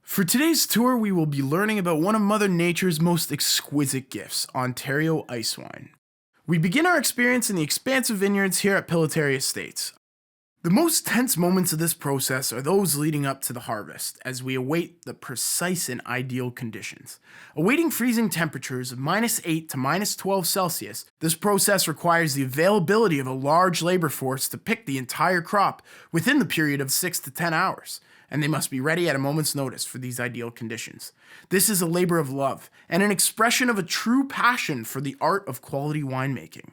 For today's tour, we will be learning about one of Mother Nature's most exquisite gifts, Ontario Icewine. We begin our experience in the expansive vineyards here at Pillitteri Estates. The most tense moments of this process are those leading up to the harvest, as we await the precise and ideal conditions. Awaiting freezing temperatures of -8 to -12 Celsius, this process requires the availability of a large labor force to pick the entire crop within the period of 6 to 10 hours, and they must be ready at a moment's notice for these ideal conditions. This is a labor of love, and an expression of a true passion for the art of quality winemaking.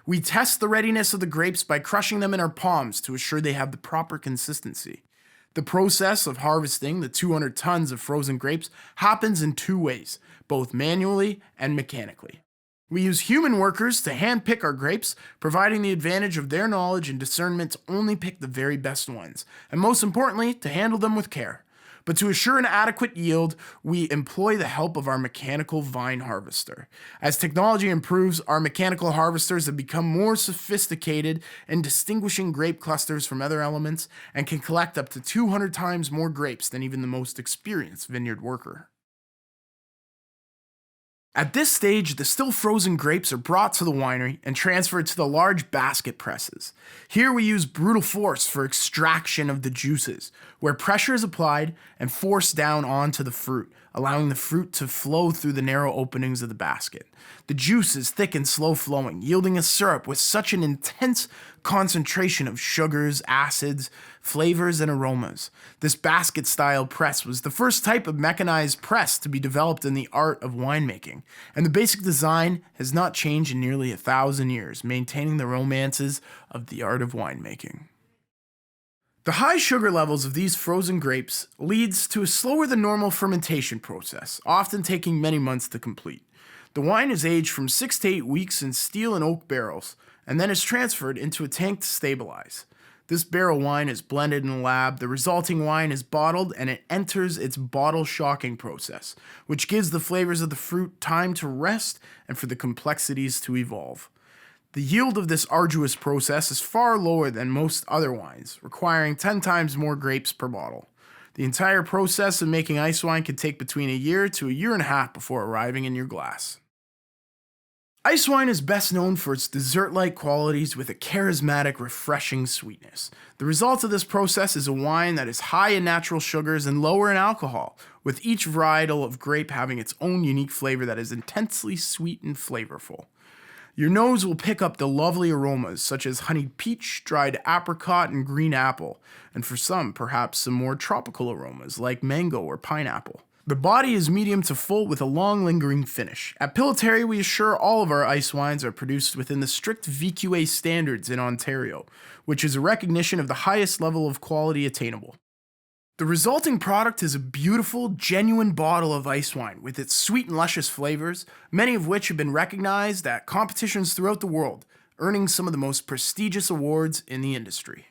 We test the readiness of the grapes by crushing them in our palms to assure they have the proper consistency. The process of harvesting the 200 tons of frozen grapes happens in two ways, both manually and mechanically. We use human workers to hand-pick our grapes, providing the advantage of their knowledge and discernment to only pick the very best ones, and most importantly, to handle them with care. But to assure an adequate yield, we employ the help of our mechanical vine harvester. As technology improves, our mechanical harvesters have become more sophisticated in distinguishing grape clusters from other elements and can collect up to 200 times more grapes than even the most experienced vineyard worker. At this stage, the still frozen grapes are brought to the winery and transferred to the large basket presses. Here we use brutal force for extraction of the juices, where pressure is applied and forced down onto the fruit, allowing the fruit to flow through the narrow openings of the basket. The juice is thick and slow flowing, yielding a syrup with such an intense concentration of sugars, acids, flavors, and aromas. This basket-style press was the first type of mechanized press to be developed in the art of winemaking, and the basic design has not changed in nearly 1,000 years, maintaining the romances of the art of winemaking. The high sugar levels of these frozen grapes leads to a slower than normal fermentation process, often taking many months to complete. The wine is aged from 6 to 8 weeks in steel and oak barrels, and then is transferred into a tank to stabilize. This barrel wine is blended in a lab, the resulting wine is bottled, and it enters its bottle shocking process, which gives the flavors of the fruit time to rest and for the complexities to evolve. The yield of this arduous process is far lower than most other wines, requiring 10 times more grapes per bottle. The entire process of making ice wine can take between a year to a year and a half before arriving in your glass. Ice wine is best known for its dessert-like qualities with a charismatic, refreshing sweetness. The result of this process is a wine that is high in natural sugars and lower in alcohol, with each varietal of grape having its own unique flavor that is intensely sweet and flavorful. Your nose will pick up the lovely aromas such as honeyed peach, dried apricot, and green apple, and for some, perhaps some more tropical aromas like mango or pineapple. The body is medium to full with a long lingering finish. At Pillitteri, we assure all of our ice wines are produced within the strict VQA standards in Ontario, which is a recognition of the highest level of quality attainable. The resulting product is a beautiful, genuine bottle of ice wine with its sweet and luscious flavors, many of which have been recognized at competitions throughout the world, earning some of the most prestigious awards in the industry.